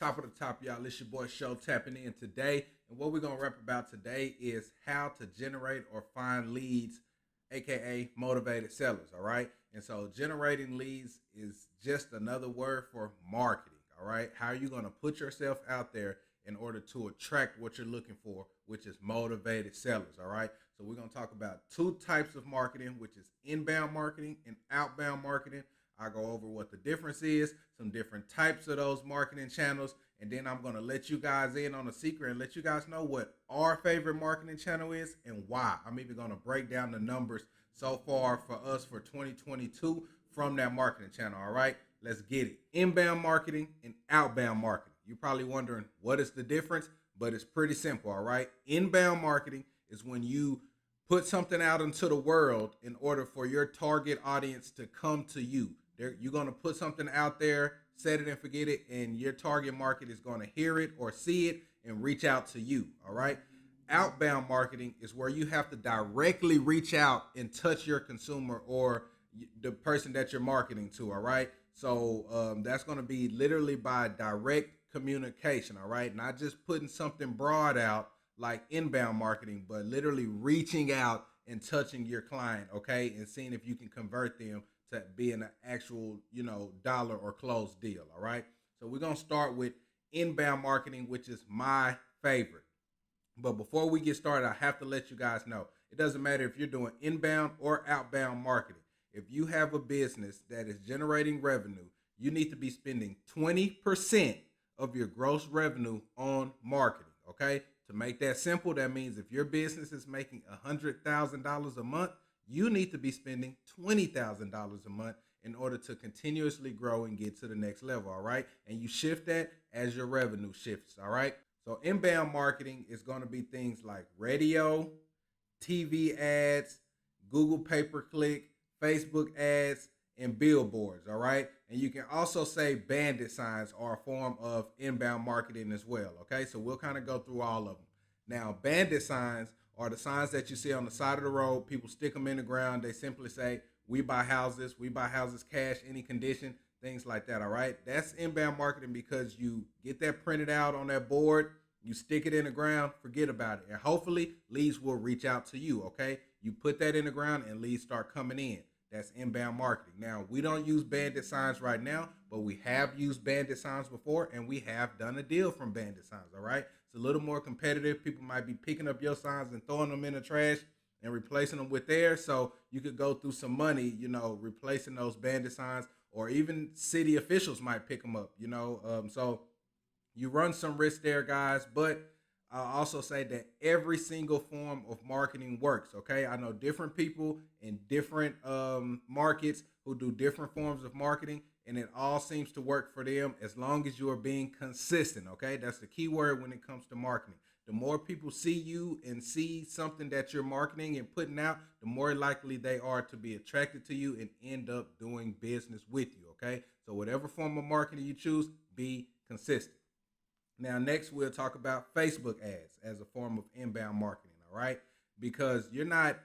Top of the top, y'all. It's your boy Show tapping in today. And what we're going to rap about today is how to generate or find leads, aka motivated sellers. All right. And so generating leads is just another word for marketing. All right. How are you going to put yourself out there in order to attract what you're looking for, which is motivated sellers? All right. So we're going to talk about two types of marketing, which is inbound marketing and outbound marketing. I go over what the difference is, some different types of those marketing channels, and then I'm going to let you guys in on a secret and let you guys know what our favorite marketing channel is and why. I'm even going to break down the numbers so far for us for 2022 from that marketing channel. All right, let's get it. Inbound marketing and outbound marketing. You're probably wondering what is the difference, but it's pretty simple. All right, inbound marketing is when you put something out into the world in order for your target audience to come to you. You're going to put something out there, set it and forget it, and your target market is going to hear it or see it and reach out to you. All right. Outbound marketing is where you have to directly reach out and touch your consumer or the person that you're marketing to. All right. So that's going to be literally by direct communication. All right. Not just putting something broad out like inbound marketing, but literally reaching out and touching your client. Okay. And seeing if you can convert them to be an actual, dollar or closed deal. All right. So we're going to start with inbound marketing, which is my favorite. But before we get started, I have to let you guys know it doesn't matter if you're doing inbound or outbound marketing. If you have a business that is generating revenue, you need to be spending 20% of your gross revenue on marketing. Okay. To make that simple, that means if your business is making $100,000 a month, you need to be spending $20,000 a month in order to continuously grow and get to the next level, all right? And you shift that as your revenue shifts, all right? So inbound marketing is going to be things like radio, TV ads, Google pay-per-click, Facebook ads, and billboards, all right? And you can also say bandit signs are a form of inbound marketing as well, okay? So we'll kind of go through all of them. Now, bandit signs are the signs that you see on the side of the road. People stick them in the ground. They simply say, we buy houses cash, any condition, things like that, all right? That's inbound marketing because you get that printed out on that board, you stick it in the ground, forget about it. And hopefully leads will reach out to you, okay? You put that in the ground and leads start coming in. That's inbound marketing. Now, we don't use bandit signs right now, but we have used bandit signs before, and we have done a deal from bandit signs, all right? It's a little more competitive. People might be picking up your signs and throwing them in the trash and replacing them with theirs. So you could go through some money, replacing those bandit signs, or even city officials might pick them up, So you run some risk there, guys, but I'll also say that every single form of marketing works, okay? I know different people in different markets who do different forms of marketing, and it all seems to work for them as long as you are being consistent, okay? That's the key word when it comes to marketing. The more people see you and see something that you're marketing and putting out, the more likely they are to be attracted to you and end up doing business with you, okay? So whatever form of marketing you choose, be consistent. Now, next, we'll talk about Facebook ads as a form of inbound marketing, all right? Because you're not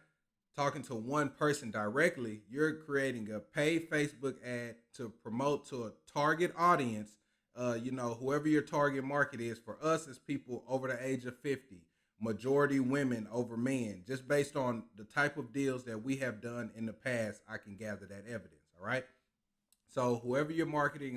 talking to one person directly. You're creating a paid Facebook ad to promote to a target audience, whoever your target market is. For us, it's people over the age of 50, majority women over men. Just based on the type of deals that we have done in the past, I can gather that evidence, all right? So whoever you're marketing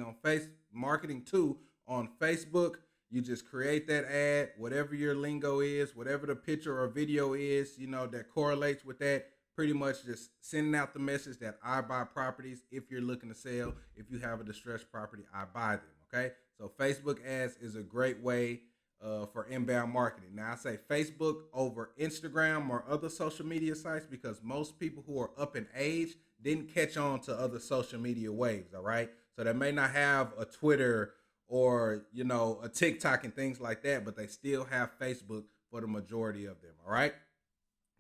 to on Facebook, you just create that ad, whatever your lingo is, whatever the picture or video is, that correlates with that. Pretty much just sending out the message that I buy properties. If you're looking to sell, if you have a distressed property, I buy them, okay? So Facebook ads is a great way for inbound marketing. Now, I say Facebook over Instagram or other social media sites because most people who are up in age didn't catch on to other social media waves, all right? So they may not have a Twitter or, a TikTok and things like that, but they still have Facebook for the majority of them, all right?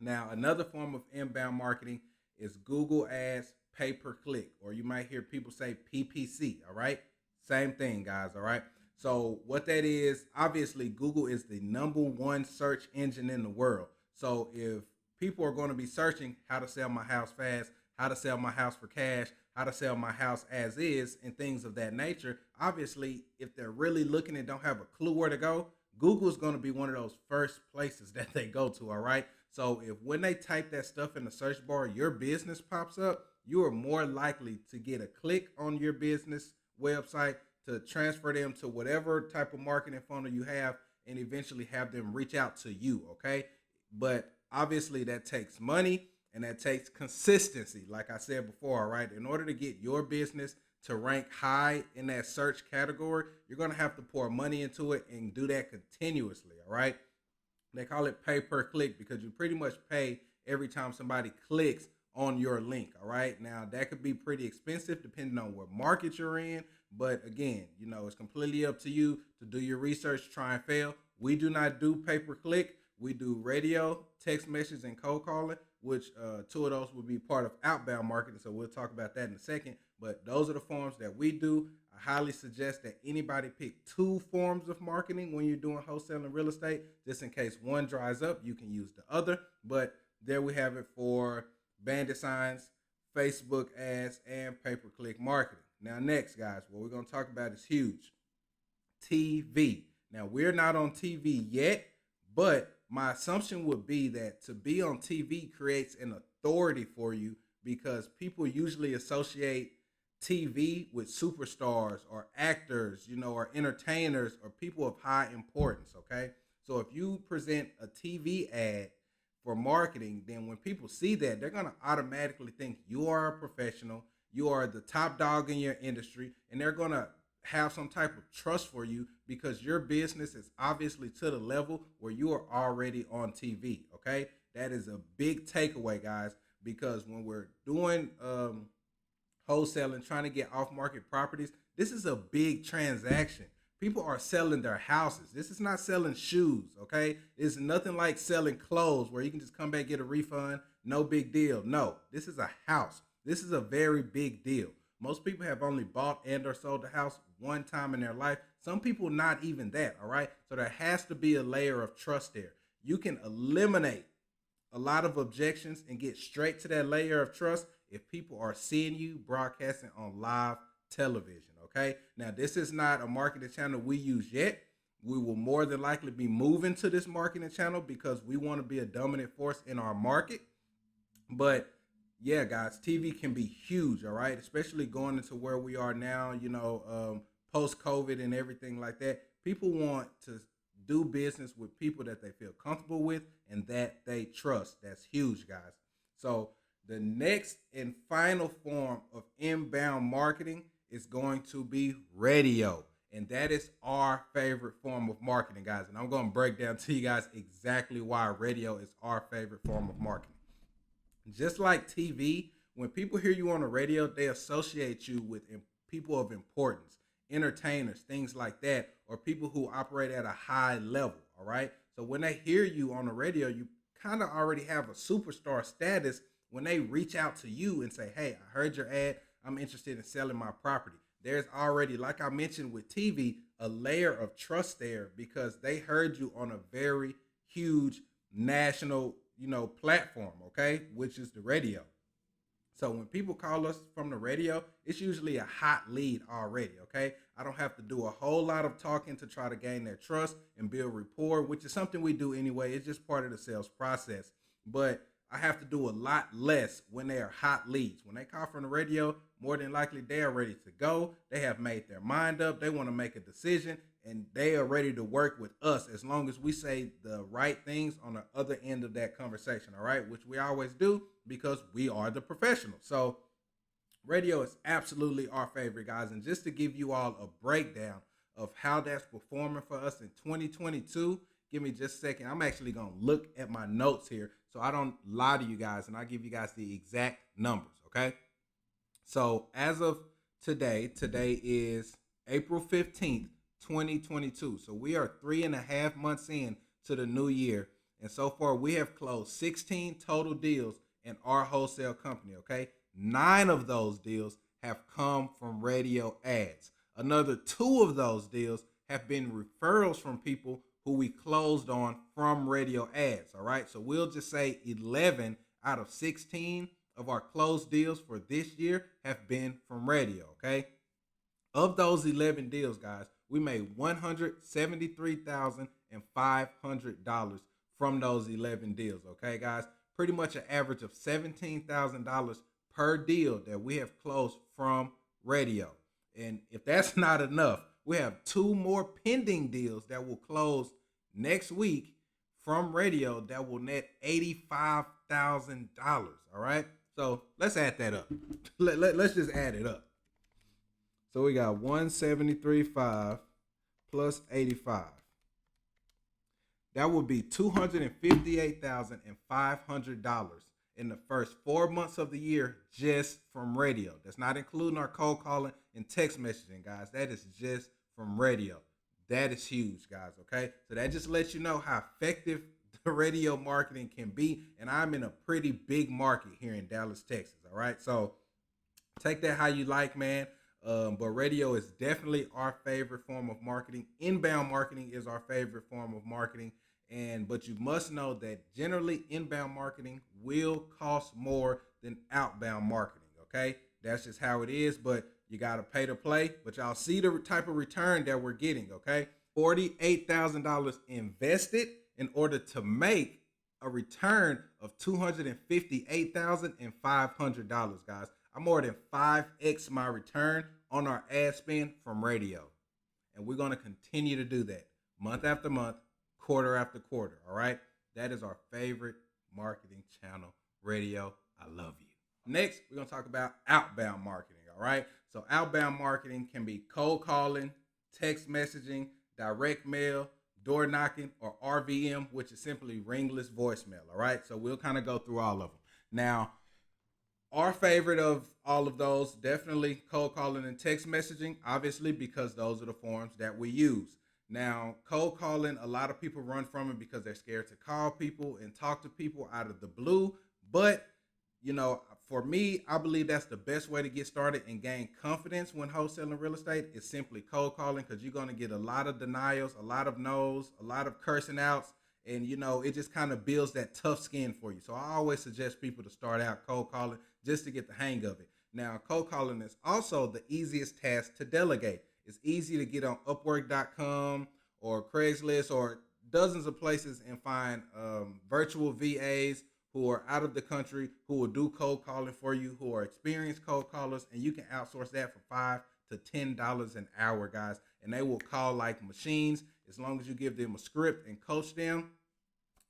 Now, another form of inbound marketing is Google Ads pay-per-click, or you might hear people say PPC, all right? Same thing, guys, all right? So what that is, obviously, Google is the number one search engine in the world. So if people are going to be searching how to sell my house fast, how to sell my house for cash, how to sell my house as is, and things of that nature. Obviously, if they're really looking and don't have a clue where to go, Google is going to be one of those first places that they go to. All right. So if when they type that stuff in the search bar, your business pops up, you are more likely to get a click on your business website to transfer them to whatever type of marketing funnel you have and eventually have them reach out to you. Okay. But obviously, that takes money and that takes consistency. Like I said before, all right, in order to get your business to rank high in that search category, you're going to have to pour money into it and do that continuously. All right. They call it pay per click because you pretty much pay every time somebody clicks on your link. All right. Now, that could be pretty expensive depending on what market you're in. But again, it's completely up to you to do your research, try and fail. We do not do pay per click. We do radio, text message, and cold calling, which two of those will be part of outbound marketing. So we'll talk about that in a second. But those are the forms that we do. I highly suggest that anybody pick two forms of marketing when you're doing wholesaling real estate. Just in case one dries up, you can use the other. But there we have it for bandit signs, Facebook ads, and pay-per-click marketing. Now next, guys, what we're going to talk about is huge. TV. Now, we're not on TV yet, but my assumption would be that to be on TV creates an authority for you because people usually associate TV with superstars or actors, or entertainers or people of high importance, okay? So if you present a TV ad for marketing, then when people see that, they're going to automatically think you are a professional, you are the top dog in your industry, and they're going to have some type of trust for you because your business is obviously to the level where you are already on TV, okay? That is a big takeaway, guys, because when we're doing wholesaling, trying to get off-market properties, this is a big transaction. People are selling their houses. This is not selling shoes, okay? It's nothing like selling clothes where you can just come back, get a refund, no big deal. No, this is a house. This is a very big deal. Most people have only bought and or sold a house one time in their life. Some people not even that, all right? So there has to be a layer of trust there. You can eliminate a lot of objections and get straight to that layer of trust if people are seeing you broadcasting on live television, okay? Now, this is not a marketing channel we use yet. We will more than likely be moving to this marketing channel because we want to be a dominant force in our market. But yeah, guys, TV can be huge, all right? Especially going into where we are now, post-COVID and everything like that. People want to do business with people that they feel comfortable with and that they trust. That's huge, guys. So the next and final form of inbound marketing is going to be radio. And that is our favorite form of marketing, guys. And I'm going to break down to you guys exactly why radio is our favorite form of marketing. Just like TV, when people hear you on the radio, they associate you with people of importance, entertainers, things like that, or people who operate at a high level, all right? So when they hear you on the radio, you kind of already have a superstar status when they reach out to you and say, hey, I heard your ad, I'm interested in selling my property. There's already, like I mentioned with TV, a layer of trust there because they heard you on a very huge national platform, okay, which is the radio. So when people call us from the radio, it's usually a hot lead already, okay? I don't have to do a whole lot of talking to try to gain their trust and build rapport, which is something we do anyway. It's just part of the sales process. But I have to do a lot less when they are hot leads. When they call from the radio, more than likely they are ready to go. They have made their mind up. They want to make a decision, and they are ready to work with us as long as we say the right things on the other end of that conversation, all right? Which we always do because we are the professionals. So radio is absolutely our favorite, guys. And just to give you all a breakdown of how that's performing for us in 2022, give me just a second. I'm actually going to look at my notes here so I don't lie to you guys, and I'll give you guys the exact numbers, okay? So as of today is April 15th, 2022. So we are 3.5 months in to the new year. And so far we have closed 16 total deals in our wholesale company, okay? 9 of those deals have come from radio ads. Another 2 of those deals have been referrals from people who we closed on from radio ads, all right? So we'll just say 11 out of 16 of our closed deals for this year have been from radio, okay? Of those 11 deals, guys, we made $173,500 from those 11 deals, okay, guys? Pretty much an average of $17,000 per deal that we have closed from radio. And if that's not enough, we have 2 more pending deals that will close next week from radio that will net $85,000. All right. So let's add that up. Let's just add it up. So we got 173.5 plus 85. That would be $258,500 in the first 4 months of the year just from radio. That's not including our cold calling and text messaging, guys. That is just from radio. That is huge, guys, okay? So that just lets you know how effective the radio marketing can be. And I'm in a pretty big market here in Dallas, Texas, all right? So take that how you like, man. But radio is definitely our favorite form of marketing. Inbound marketing is our favorite form of marketing. But you must know that generally inbound marketing will cost more than outbound marketing, okay? That's just how it is, but you got to pay to play. But y'all see the type of return that we're getting, okay? $48,000 invested in order to make a return of $258,500, guys. I'm more than 5x my return on our ad spend from radio. And we're going to continue to do that month after month, quarter after quarter, all right? That is our favorite marketing channel, radio. I love you. Next, we're going to talk about outbound marketing, all right? So outbound marketing can be cold calling, text messaging, direct mail, door knocking, or RVM, which is simply ringless voicemail, all right? So we'll kind of go through all of them. Now, our favorite of all of those, definitely cold calling and text messaging, obviously, because those are the forms that we use. Now, cold calling, a lot of people run from it because they're scared to call people and talk to people out of the blue. But, you know, for me, I believe that's the best way to get started and gain confidence when wholesaling real estate is simply cold calling, because you're going to get a lot of denials, a lot of no's, a lot of cursing outs. And, you know, it just kind of builds that tough skin for you. So I always suggest people to start out cold calling just to get the hang of it. Now, cold calling is also the easiest task to delegate. It's easy to get on Upwork.com or Craigslist or dozens of places and find virtual VAs who are out of the country who will do cold calling for you, who are experienced cold callers, and you can outsource that for $5 to $10 an hour, guys. And they will call like machines. As long as you give them a script and coach them,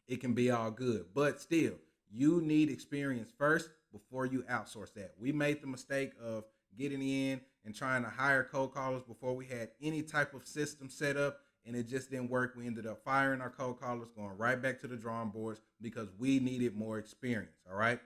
it can be all good. But still, you need experience first before you outsource that. We made the mistake of getting in and trying to hire cold callers before we had any type of system set up, and it just didn't work. We ended up firing our cold callers, going right back to the drawing boards because we needed more experience, all right?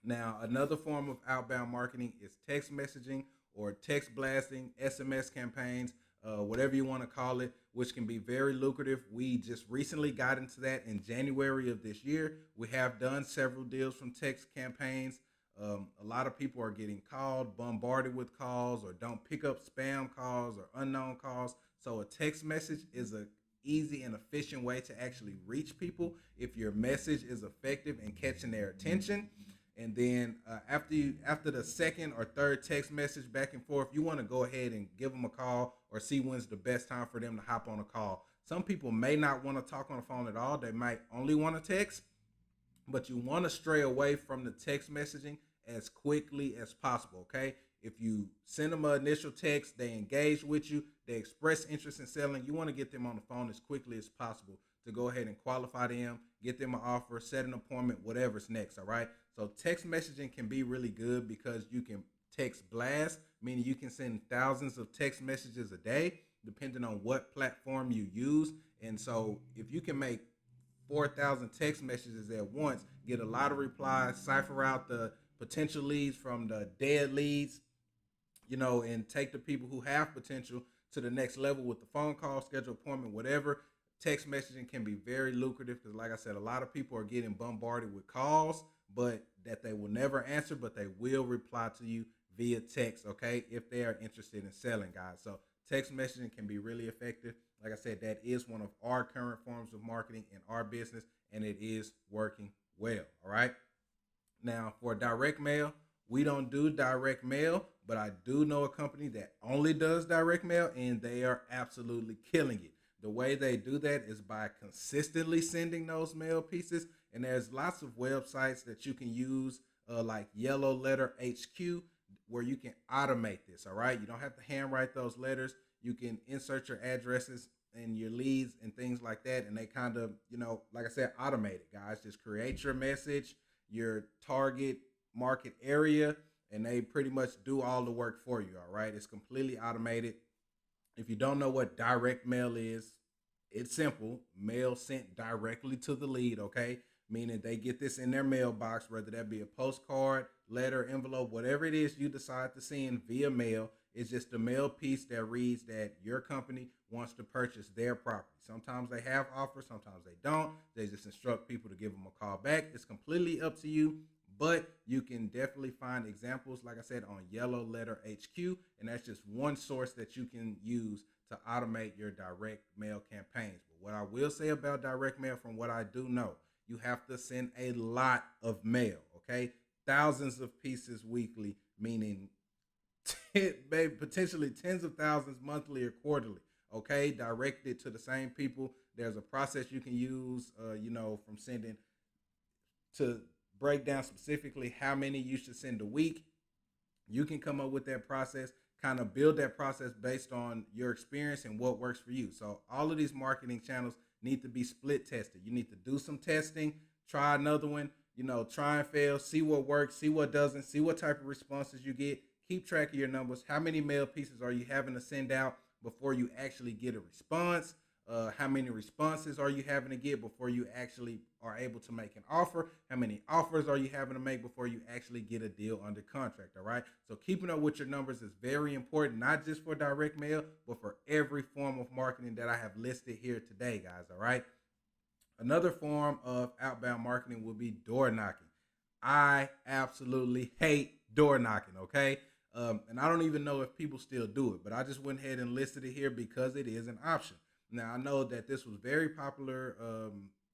Now, another form of outbound marketing is text messaging or text blasting, SMS campaigns, whatever you want to call it, which can be very lucrative. We just recently got into that in January of this year. We have done several deals from text campaigns. A lot of people are getting called, bombarded with calls, or don't pick up spam calls or unknown calls. So a text message is an easy and efficient way to actually reach people if your message is effective in catching their attention. And then after the second or third text message back and forth, you want to go ahead and give them a call or see when's the best time for them to hop on a call. Some people may not want to talk on the phone at all. They might only want to text, but you want to stray away from the text messaging as quickly as possible, okay? If you send them an initial text, they engage with you, they express interest in selling, you want to get them on the phone as quickly as possible to go ahead and qualify them, get them an offer, set an appointment, whatever's next, all right? So text messaging can be really good because you can text blast, meaning you can send thousands of text messages a day, depending on what platform you use. And so if you can make 4,000 text messages at once, get a lot of replies, cipher out the potential leads from the dead leads, you know, and take the people who have potential to the next level with the phone call, schedule appointment, whatever. Text messaging can be very lucrative because, like I said, a lot of people are getting bombarded with calls, but that they will never answer, but they will reply to you via text, okay, if they are interested in selling, guys. So text messaging can be really effective. Like I said, that is one of our current forms of marketing in our business, and it is working well, all right? Now, for direct mail, we don't do direct mail, but I do know a company that only does direct mail, and they are absolutely killing it. The way they do that is by consistently sending those mail pieces, and there's lots of websites that you can use, like Yellow Letter HQ, where you can automate this. All right, you don't have to handwrite those letters. You can insert your addresses and your leads and things like that, and they kind of, like I said, automate it, guys. Just create your message, your target market area, and they pretty much do all the work for you. All right, it's completely automated. If you don't know what direct mail is, it's simple. Mail sent directly to the lead, okay? Meaning they get this in their mailbox, whether that be a postcard, letter, envelope, whatever it is you decide to send via mail. It's just a mail piece that reads that your company wants to purchase their property. Sometimes they have offers, sometimes they don't. They just instruct people to give them a call back. It's completely up to you, but you can definitely find examples, like I said, on Yellow Letter HQ, and that's just one source that you can use to automate your direct mail campaigns. But what I will say about direct mail, from what I do know, you have to send a lot of mail, okay? Thousands of pieces weekly, meaning potentially tens of thousands monthly or quarterly, okay? Directed to the same people. There's a process you can use, from sending to break down specifically how many you should send a week. You can come up with that process, kind of build that process based on your experience and what works for you. So all of these marketing channels need to be split tested. You need to do some testing, try another one, try and fail, see what works, see what doesn't, see what type of responses you get. Keep track of your numbers. How many mail pieces are you having to send out before you actually get a response? How many responses are you having to get before you actually are able to make an offer? How many offers are you having to make before you actually get a deal under contract? All right. So keeping up with your numbers is very important, not just for direct mail, but for every form of marketing that I have listed here today, guys. All right. Another form of outbound marketing will be door knocking. I absolutely hate door knocking. Okay. And I don't even know if people still do it, but I just went ahead and listed it here because it is an option. Now, I know that this was very popular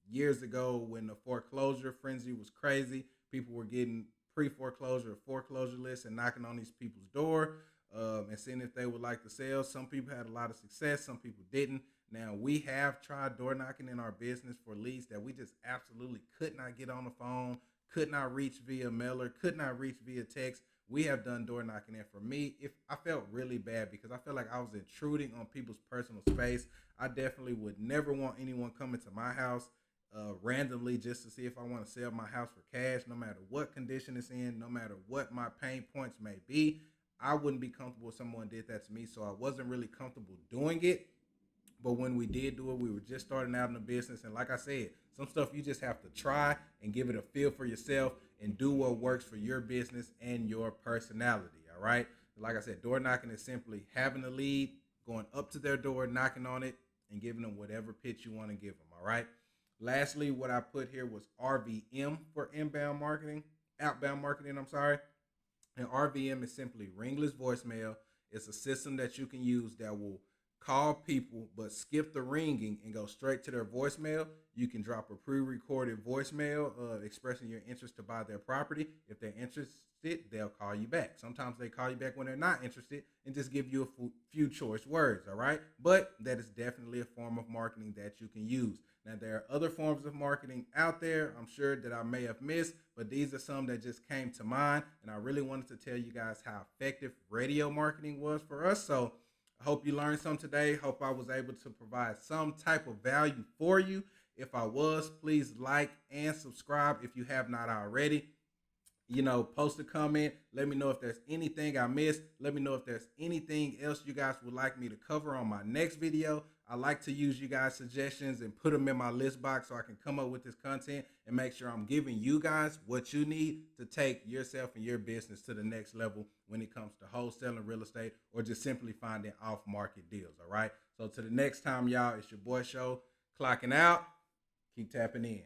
years ago when the foreclosure frenzy was crazy. People were getting pre-foreclosure or foreclosure lists and knocking on these people's door and seeing if they would like to sell. Some people had a lot of success. Some people didn't. Now, we have tried door knocking in our business for leads that we just absolutely could not get on the phone, could not reach via mailer, could not reach via text. We have done door knocking, and for me, if I felt really bad because I felt like I was intruding on people's personal space. I definitely would never want anyone coming to my house randomly just to see if I want to sell my house for cash, no matter what condition it's in, no matter what my pain points may be. I wouldn't be comfortable if someone did that to me, so I wasn't really comfortable doing it. But when we did do it, we were just starting out in the business. And like I said, some stuff you just have to try and give it a feel for yourself and do what works for your business and your personality. All right. Like I said, door knocking is simply having a lead, going up to their door, knocking on it, and giving them whatever pitch you want to give them. All right. Lastly, what I put here was RVM for outbound marketing. I'm sorry. And RVM is simply ringless voicemail. It's a system that you can use that will call people but skip the ringing and go straight to their voicemail. You can drop a pre-recorded voicemail expressing your interest to buy their property. If they're interested, they'll call you back. Sometimes they call you back when they're not interested and just give you a few choice words, all right? But that is definitely a form of marketing that you can use. Now, there are other forms of marketing out there, I'm sure, that I may have missed, but these are some that just came to mind, and I really wanted to tell you guys how effective radio marketing was for us. So I hope you learned some today. Hope I was able to provide some type of value for you. If I was, please like and subscribe if you have not already. Post a comment. Let me know if there's anything I missed. Let me know if there's anything else you guys would like me to cover on my next video. I like to use you guys' suggestions and put them in my list box so I can come up with this content and make sure I'm giving you guys what you need to take yourself and your business to the next level when it comes to wholesaling real estate or just simply finding off-market deals, all right? So to the next time, y'all, it's your boy Show clocking out. Keep tapping in.